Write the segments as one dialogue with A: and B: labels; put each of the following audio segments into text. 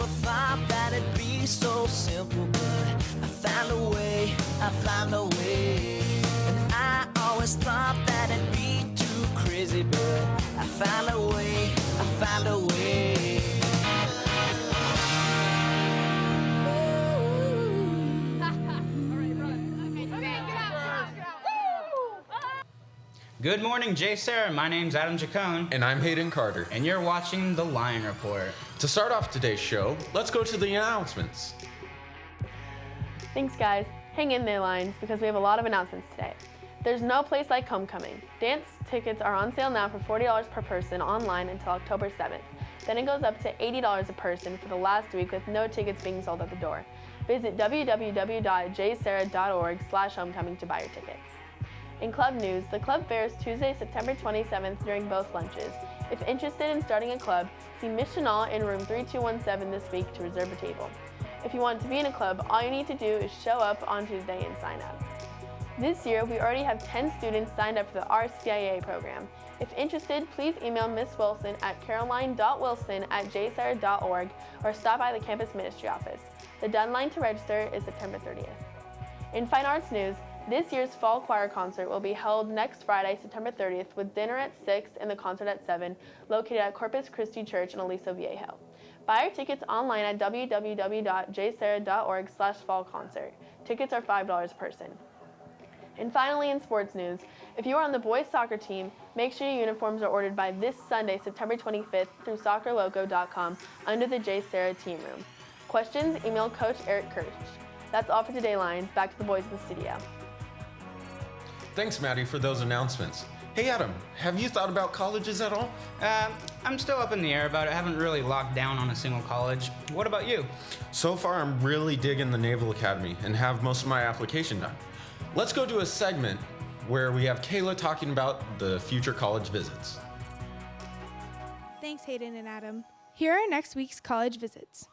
A: Never thought that it'd be so simple, but I found a way, I found a way. And I always thought that it'd be too crazy, but I found a way, I found a way.
B: Good morning, JSerra. My name's Adam Chacon.
C: And I'm Hayden Carter.
B: And you're watching The Lion Report.
C: To start off today's show, let's go to the announcements.
D: Thanks, guys. Hang in there, Lions, because we have a lot of announcements today. There's no place like homecoming. Dance tickets are on sale now for $40 per person online until October 7th. Then it goes up to $80 a person for the last week with no tickets being sold at the door. Visit www.jserra.org/homecoming to buy your tickets. In club news, the club fair is Tuesday, September 27th during both lunches. If interested in starting a club, see Miss Chanel in room 3217 this week to reserve a table. If you want to be in a club, all you need to do is show up on Tuesday and sign up. This year, we already have 10 students signed up for the RCIA program. If interested, please email Ms. Wilson at caroline.wilson@jserra.org or stop by the campus ministry office. The deadline to register is September 30th. In fine arts news, this year's fall choir concert will be held next Friday, September 30th, with dinner at 6 and the concert at 7, located at Corpus Christi Church in Aliso Viejo. Buy your tickets online at www.jserra.org/fallconcert. Tickets are $5 a person. And finally, in sports news, if you are on the boys soccer team, make sure your uniforms are ordered by this Sunday, September 25th, through soccerloco.com under the JSerra team room. Questions? Email Coach Eric Kirsch. That's all for today, Lions. Back to the boys in the studio.
C: Thanks, Matty, for those announcements. Hey, Adam, have you thought about colleges at all?
B: I'm still up in the air about it. I haven't really locked down on a single college. What about you?
C: So far, I'm really digging the Naval Academy and have most of my application done. Let's go to a segment where we have Kayla talking about the future college visits.
E: Thanks, Hayden and Adam. Here are next week's college visits.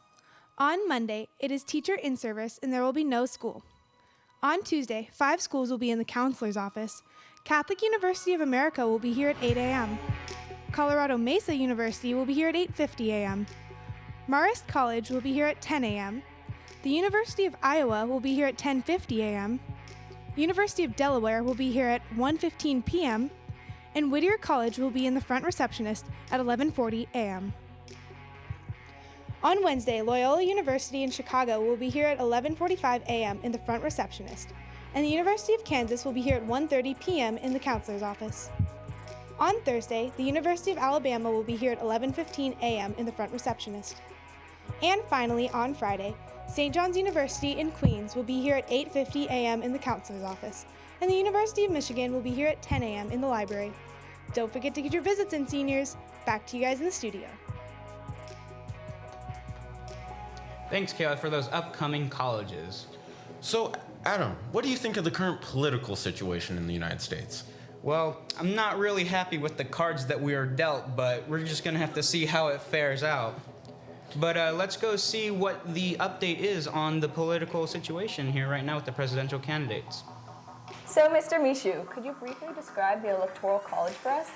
E: On Monday, it is teacher in service and there will be no school. On Tuesday, 5 schools will be in the counselor's office. Catholic University of America will be here at 8 a.m. Colorado Mesa University will be here at 8:50 a.m. Marist College will be here at 10 a.m. The University of Iowa will be here at 10:50 a.m. University of Delaware will be here at 1:15 p.m. And Whittier College will be in the front receptionist at 11:40 a.m. On Wednesday, Loyola University in Chicago will be here at 11:45 a.m. in the front receptionist, and the University of Kansas will be here at 1:30 p.m. in the counselor's office. On Thursday, the University of Alabama will be here at 11:15 a.m. in the front receptionist. And finally, on Friday, St. John's University in Queens will be here at 8:50 a.m. in the counselor's office, and the University of Michigan will be here at 10 a.m. in the library. Don't forget to get your visits in, seniors. Back to you guys in the studio.
B: Thanks, Kayla, for those upcoming colleges.
C: So, Adam, what do you think of the current political situation in the United States?
B: Well, I'm not really happy with the cards that we are dealt, but we're just going to have to see how it fares out. But let's go see what the update is on the political situation here right now with the presidential candidates.
F: So, Mr. Misiow, could you briefly describe the Electoral College for us?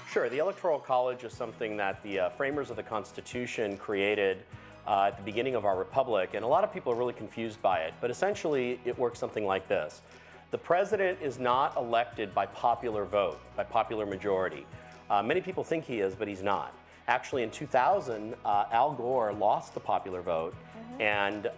G: Sure. The Electoral College is something that the framers of the Constitution created at the beginning of our republic, and a lot of people are really confused by it. But essentially, it works something like this. The president is not elected by popular vote, by popular majority. Many people think he is, but he's not. Actually, in 2000, Al Gore lost the popular vote and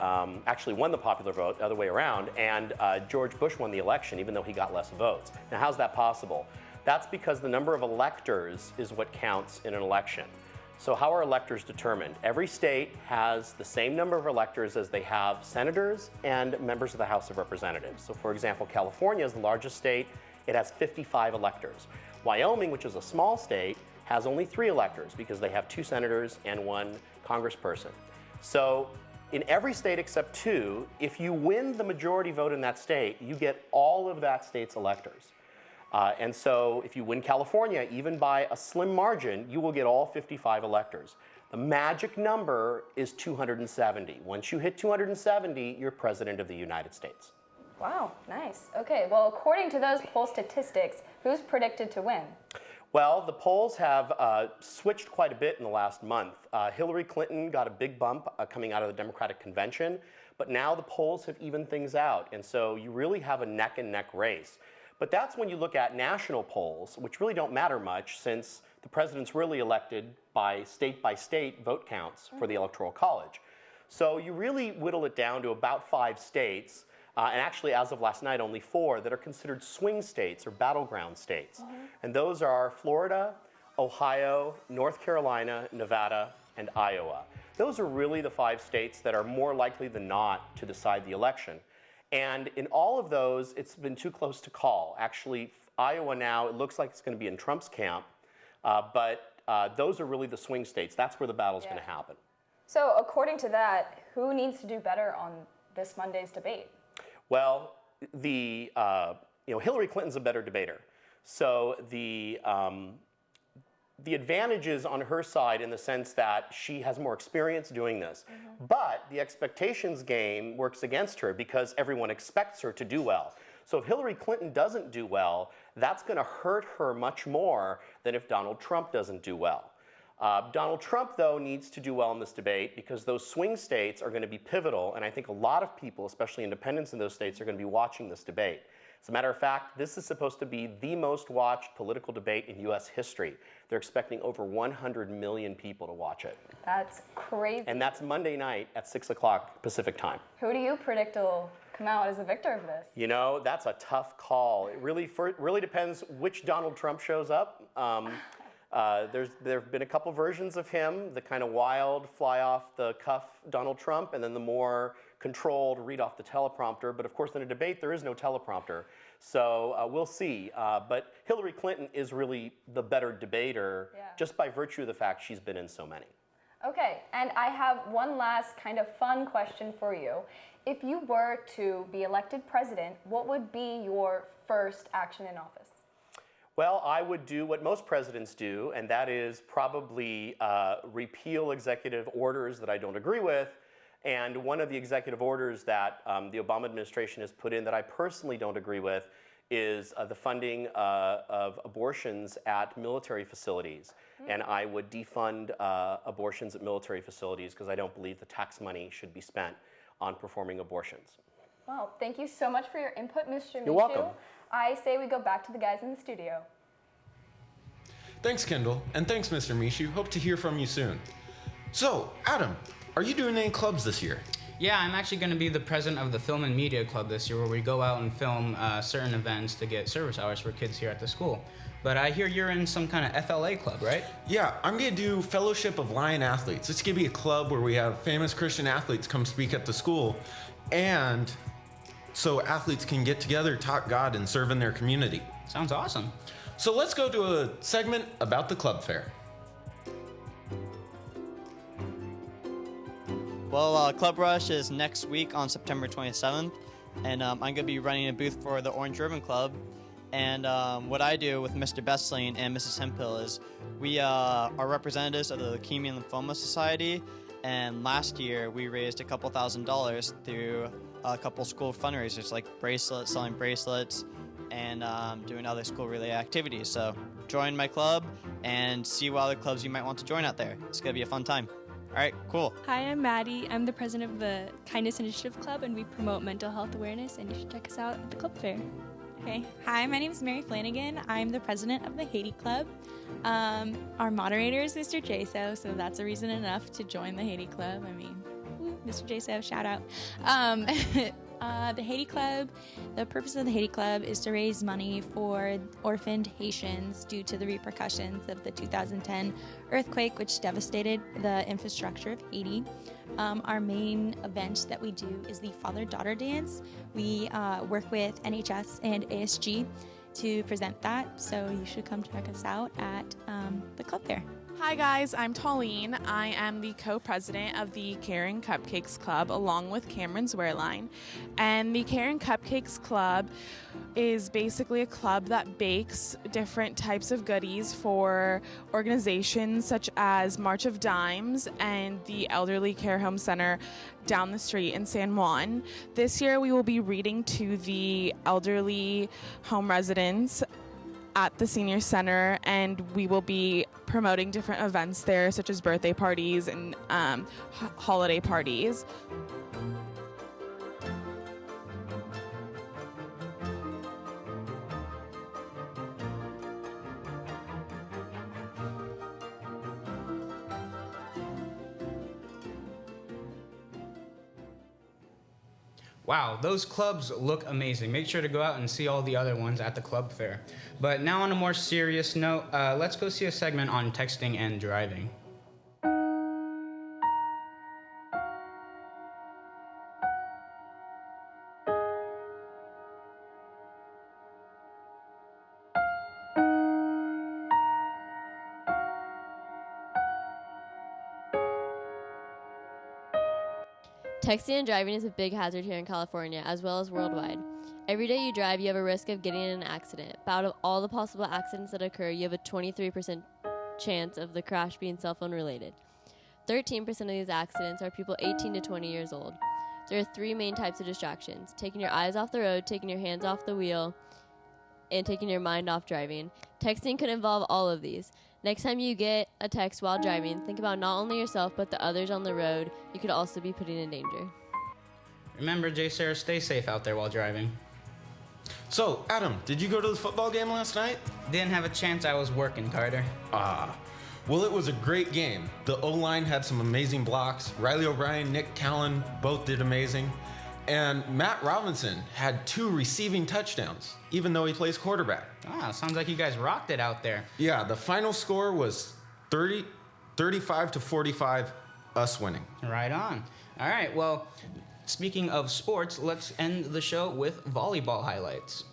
G: actually won the popular vote, the other way around, and George Bush won the election, even though he got less votes. Now, how's that possible? That's because the number of electors is what counts in an election. So how are electors determined? Every state has the same number of electors as they have senators and members of the House of Representatives. So for example, California is the largest state. It has 55 electors. Wyoming, which is a small state, has only 3 electors because they have 2 senators and 1 congressperson. So in every state except 2, if you win the majority vote in that state, you get all of that state's electors. And so if you win California, even by a slim margin, you will get all 55 electors. The magic number is 270. Once you hit 270, you're president of the United States.
F: Wow, nice. Okay, well, according to those poll statistics, who's predicted to win?
G: Well, the polls have switched quite a bit in the last month. Hillary Clinton got a big bump coming out of the Democratic convention, but now the polls have evened things out, and so you really have a neck-and-neck race. But that's when you look at national polls, which really don't matter much since the president's really elected by state vote counts for the Electoral College. So you really whittle it down to about 5 states, and actually as of last night, only 4 that are considered swing states or battleground states. And those are Florida, Ohio, North Carolina, Nevada, and Iowa. Those are really the 5 states that are more likely than not to decide the election. And in all of those, it's been too close to call. Actually, Iowa now, it looks like it's going to be in Trump's camp, but those are really the swing states. That's where the battle's going to happen.
F: So according to that, who needs to do better on this Monday's debate?
G: Well, Hillary Clinton's a better debater. So the advantage is on her side in the sense that she has more experience doing this. But the expectations game works against her because everyone expects her to do well. So if Hillary Clinton doesn't do well, that's going to hurt her much more than if Donald Trump doesn't do well. Donald Trump, though, needs to do well in this debate because those swing states are going to be pivotal, and I think a lot of people, especially independents in those states, are going to be watching this debate. As a matter of fact, this is supposed to be the most watched political debate in U.S. history. They're expecting over 100 million people to watch it.
F: That's crazy.
G: And that's Monday night at 6 o'clock Pacific time.
F: Who do you predict will come out as the victor of this?
G: You know, that's a tough call. It really depends which Donald Trump shows up. There have been a couple versions of him, the kind of wild, fly-off-the-cuff Donald Trump, and then the more controlled, read-off the teleprompter. But of course, in a debate, there is no teleprompter. So we'll see. But Hillary Clinton is really the better debater just by virtue of the fact she's been in so many.
F: Okay, and I have one last kind of fun question for you. If you were to be elected president, what would be your first action in office?
G: Well, I would do what most presidents do, and that is probably repeal executive orders that I don't agree with. And one of the executive orders that the Obama administration has put in that I personally don't agree with is the funding of abortions at military facilities. And I would defund abortions at military facilities because I don't believe the tax money should be spent on performing abortions.
F: Well, thank you so much for your input, Mr. Misiow.
G: You're welcome.
F: I say we go back to the guys in the studio.
C: Thanks, Kendall, and thanks, Mr. Misiow. Hope to hear from you soon. So, Adam, are you doing any clubs this year?
B: Yeah, I'm actually going to be the president of the Film and Media Club this year, where we go out and film certain events to get service hours for kids here at the school. But I hear you're in some kind of FLA club, right?
C: Yeah, I'm going to do Fellowship of Lion Athletes. It's going to be a club where we have famous Christian athletes come speak at the school, and so athletes can get together, talk God, and serve in their community.
B: Sounds awesome.
C: So let's go to a segment about the club fair.
H: Well, Club Rush is next week on September 27th, and I'm going to be running a booth for the Orange Ribbon Club. And what I do with Mr. Bessling and Mrs. Hemphill is we are representatives of the Leukemia and Lymphoma Society, and last year we raised a couple $1,000s through a couple school fundraisers like bracelets, selling bracelets, and doing other school-related activities. So join my club and see what other clubs you might want to join out there. It's going to be a fun time. All right, cool.
I: Hi, I'm Maddie. I'm the president of the Kindness Initiative Club, and we promote mental health awareness, and you should check us out at the club fair.
J: Okay. Hi, my name is Mary Flanagan. I'm the president of the Haiti Club. Our moderator is Mr. JSerra, so that's a reason enough to join the Haiti Club. I mean, woo, Mr. JSerra, shout out. The Haiti Club, the purpose of the Haiti Club is to raise money for orphaned Haitians due to the repercussions of the 2010 earthquake, which devastated the infrastructure of Haiti. Our main event that we do is the father-daughter dance. We work with NHS and ASG to present that, so you should come check us out at the club fair.
K: Hi guys, I'm Tauline. I am the co-president of the Caring Cupcakes Club along with Cameron Zwerline. And the Caring Cupcakes Club is basically a club that bakes different types of goodies for organizations such as March of Dimes and the Elderly Care Home Center down the street in San Juan. This year we will be reading to the elderly home residents at the Senior Center, and we will be promoting different events there, such as birthday parties and holiday parties.
B: Wow, those clubs look amazing. Make sure to go out and see all the other ones at the club fair. But now on a more serious note, let's go see a segment on texting and driving.
L: Texting and driving is a big hazard here in California, as well as worldwide. Every day you drive, you have a risk of getting in an accident. But out of all the possible accidents that occur, you have a 23% chance of the crash being cell phone related. 13% of these accidents are people 18 to 20 years old. There are 3 main types of distractions: taking your eyes off the road, taking your hands off the wheel, and taking your mind off driving. Texting could involve all of these. Next time you get a text while driving, think about not only yourself, but the others on the road you could also be putting in danger.
B: Remember, JSerra, stay safe out there while driving.
C: So, Adam, did you go to the football game last night?
B: Didn't have a chance, I was working, Carter.
C: Well, it was a great game. The O-line had some amazing blocks. Riley O'Brien, Nick Callan both did amazing. And Matt Robinson had 2 receiving touchdowns, even though he plays quarterback.
B: Sounds like you guys rocked it out there.
C: Yeah, the final score was 35 to 45, us winning.
B: Right on. All right, well, speaking of sports, let's end the show with volleyball highlights.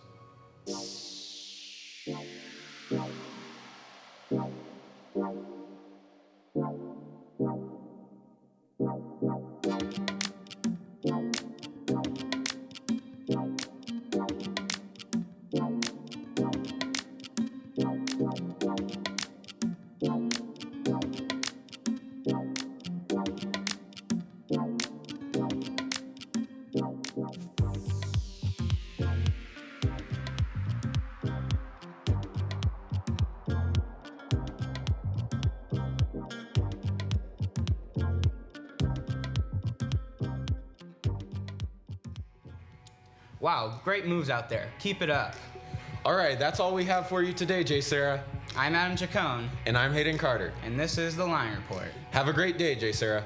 B: Wow, great moves out there. Keep it up.
C: All right, that's all we have for you today, JSerra.
B: I'm Adam Chacon.
C: And I'm Hayden Carter.
B: And this is the Line Report.
C: Have a great day, JSerra.